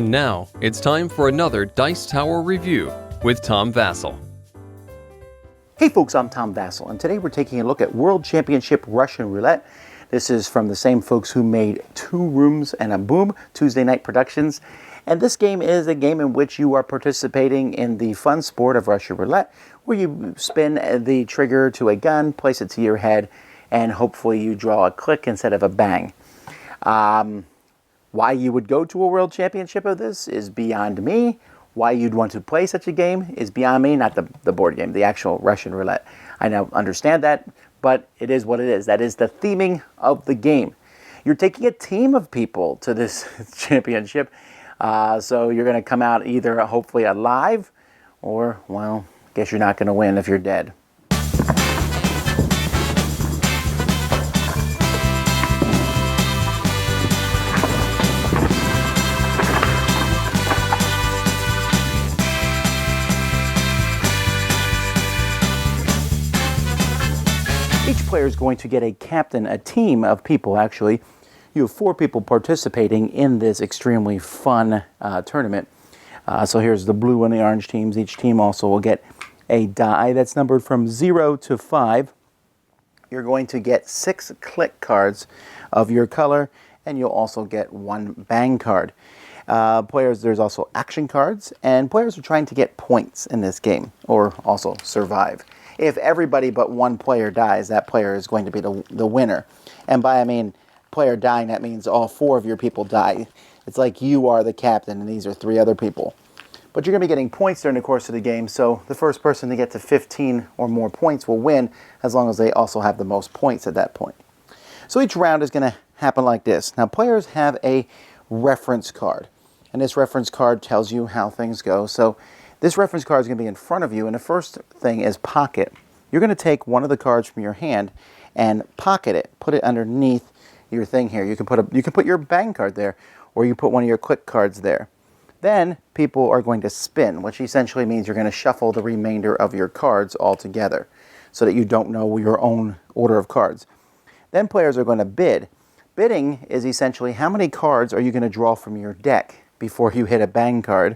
And now, it's time for another Dice Tower review with Tom Vasel. Hey folks, I'm Tom Vasel, and today we're taking a look at World Championship Russian Roulette. This is from the same folks who made Two Rooms and a Boom, Tuesday Night Productions. And this game is a game in which you are participating in the fun sport of Russian Roulette, where you spin the trigger to a gun, place it to your head, and hopefully you draw a click instead of a bang. Why you would go to a World Championship of this is beyond me. Why you'd want to play such a game is beyond me, not the board game, the actual Russian Roulette. I now understand that, but it is what it is. That is the theming of the game. You're taking a team of people to this championship, so you're going to come out either hopefully alive or, well, guess you're not going to win if you're dead. Each player is going to get a captain, a team of people actually. You have 4 people participating in this extremely fun tournament. So here's the blue and the orange teams. Each team also will get a die that's numbered from 0 to 5. You're going to get 6 click cards of your color, and you'll also get 1 bang card. There's also action cards, and players are trying to get points in this game, or also survive. If everybody but one player dies, that player is going to be the winner. And by I mean player dying, that means all 4 of your people die. It's like you are the captain and these are 3 other people. But you're going to be getting points during the course of the game, so the first person to get to 15 or more points will win, as long as they also have the most points at that point. So each round is going to happen like this. Now players have a reference card, and this reference card tells you how things go. So this reference card is going to be in front of you, and the first thing is pocket. You're going to take one of the cards from your hand and pocket it, put it underneath your thing here. You can put your bang card there, or you put one of your click cards there. Then people are going to spin, which essentially means you're going to shuffle the remainder of your cards all together, so that you don't know your own order of cards. Then players are going to bid. Bidding is essentially how many cards are you going to draw from your deck before you hit a bang card.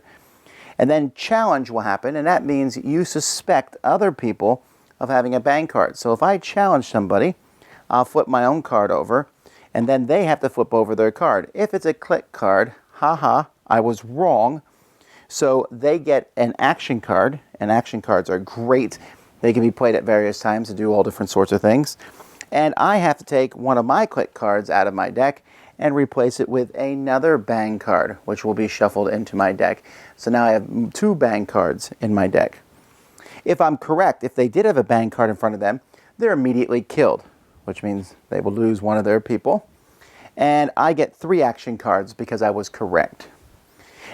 And then challenge will happen, and that means you suspect other people of having a bang card. So if I challenge somebody, I'll flip my own card over, and then they have to flip over their card. If it's a click card, haha, I was wrong. So they get an action card, and action cards are great. They can be played at various times to do all different sorts of things. And I have to take one of my click cards out of my deck and replace it with another bang card, which will be shuffled into my deck. So now I have 2 bang cards in my deck. If I'm correct, if they did have a bang card in front of them, they're immediately killed, which means they will lose one of their people. And I get 3 action cards because I was correct.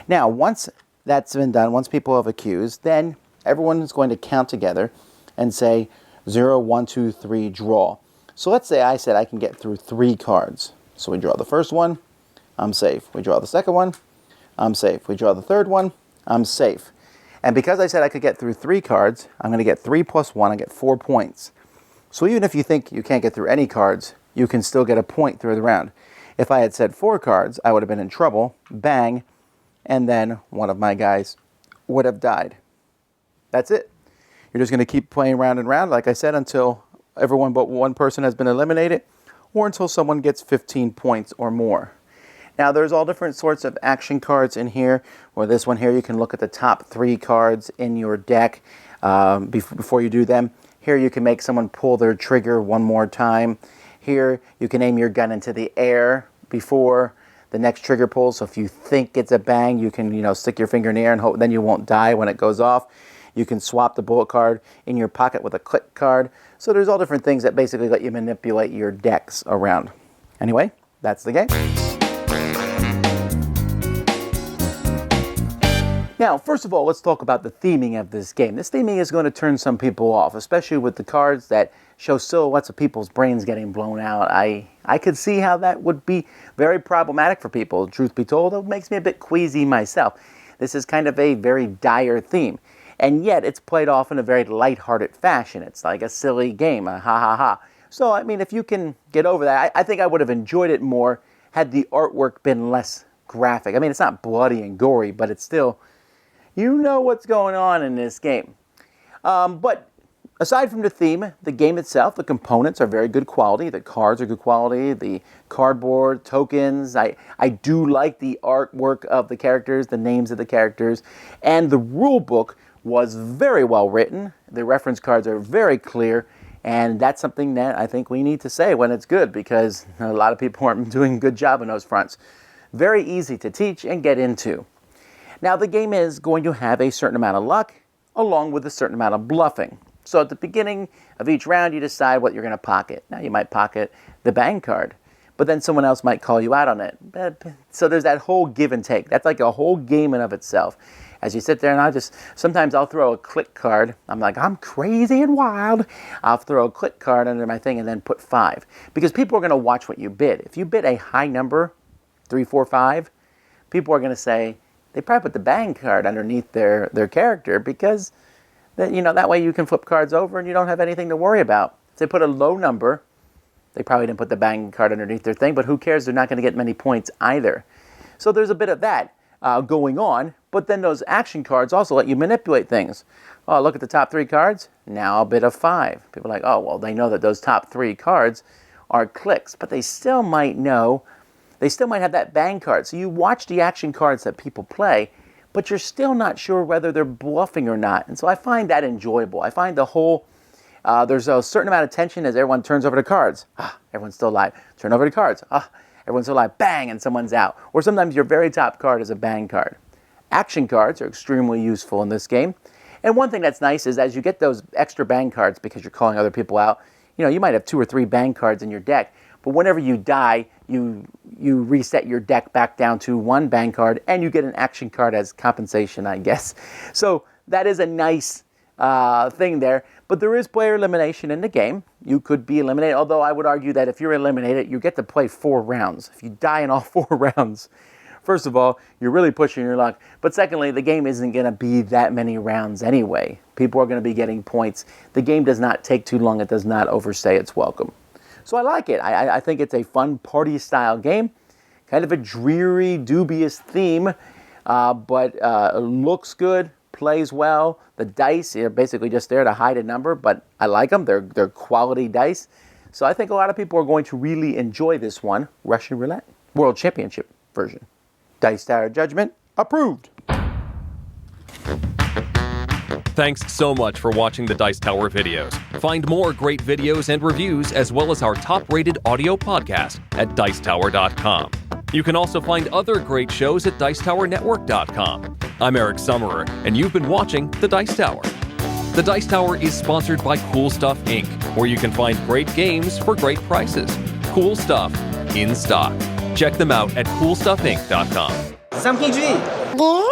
Now, once that's been done, once people have accused, then everyone is going to count together and say 0, 1, 2, 3, draw. So let's say I said I can get through 3 cards. So we draw the first one, I'm safe. We draw the second one, I'm safe. We draw the third one, I'm safe. And because I said I could get through 3 cards, I'm going to get 3 plus 1, I get 4 points. So even if you think you can't get through any cards, you can still get a point through the round. If I had said 4 cards, I would have been in trouble, bang, and then one of my guys would have died. That's it. You're just going to keep playing round and round, like I said, until everyone but one person has been eliminated, or until someone gets 15 points or more. Now there's all different sorts of action cards in here, or this one here, you can look at the top 3 cards in your deck before you do them. Here you can make someone pull their trigger one more time. Here you can aim your gun into the air before the next trigger pulls, so if you think it's a bang, you can stick your finger in the air and hope then you won't die when it goes off. You can swap the bullet card in your pocket with a click card. So there's all different things that basically let you manipulate your decks around. Anyway, that's the game. Now, first of all, let's talk about the theming of this game. This theming is going to turn some people off, especially with the cards that show silhouettes of people's brains getting blown out. I could see how that would be very problematic for people. Truth be told, it makes me a bit queasy myself. This is kind of a very dire theme. And yet, it's played off in a very lighthearted fashion. It's like a silly game, a ha-ha-ha. So, I mean, if you can get over that, I think I would have enjoyed it more had the artwork been less graphic. I mean, it's not bloody and gory, but it's still, you know what's going on in this game. But aside from the theme, the game itself, the components are very good quality. The cards are good quality. The cardboard, tokens. I do like the artwork of the characters, the names of the characters. And the rule book was very well written. The reference cards are very clear. And that's something that I think we need to say when it's good, because a lot of people aren't doing a good job on those fronts. Very easy to teach and get into. Now, the game is going to have a certain amount of luck along with a certain amount of bluffing. So at the beginning of each round, you decide what you're going to pocket. Now, you might pocket the bang card, but then someone else might call you out on it. So there's that whole give and take. That's like a whole game in of itself. As you sit there, and sometimes I'll throw a click card. I'm like, I'm crazy and wild. I'll throw a click card under my thing and then put 5. Because people are going to watch what you bid. If you bid a high number, 3, 4, 5, people are going to say, they probably put the bang card underneath their character, because that way you can flip cards over and you don't have anything to worry about. If they put a low number, they probably didn't put the bang card underneath their thing, but who cares? They're not going to get many points either. So there's a bit of that going on, but then those action cards also let you manipulate things. Oh, look at the top 3 cards. Now a bid of 5. People are like, oh, well, they know that those top 3 cards are clicks, but they still might have that bang card. So you watch the action cards that people play, but you're still not sure whether they're bluffing or not. And so I find that enjoyable. I find the whole, there's a certain amount of tension as everyone turns over the cards. Everyone's still alive. Turn over the cards. Everyone's still alive. Bang, and someone's out. Or sometimes your very top card is a bang card. Action cards are extremely useful in this game. And one thing that's nice is as you get those extra bang cards, because you're calling other people out, you might have 2 or 3 bang cards in your deck. But whenever you die, you reset your deck back down to 1 bang card, and you get an action card as compensation, I guess. So that is a nice thing there. But there is player elimination in the game. You could be eliminated, although I would argue that if you're eliminated, you get to play 4 rounds. If you die in all 4 rounds, first of all, you're really pushing your luck. But secondly, the game isn't going to be that many rounds anyway. People are going to be getting points. The game does not take too long. It does not overstay its welcome. So I like it. I think it's a fun party-style game. Kind of a dreary, dubious theme, but looks good, plays well. The dice are basically just there to hide a number, but I like them. They're quality dice. So I think a lot of people are going to really enjoy this one, Russian Roulette, World Championship version. Dice Tower Judgment, approved. Thanks so much for watching the Dice Tower videos. Find more great videos and reviews, as well as our top-rated audio podcast at Dicetower.com. You can also find other great shows at Dicetowernetwork.com. I'm Eric Summerer, and you've been watching The Dice Tower. The Dice Tower is sponsored by Cool Stuff Inc., where you can find great games for great prices. Cool stuff in stock. Check them out at CoolStuffInc.com. Zamknij drzwi!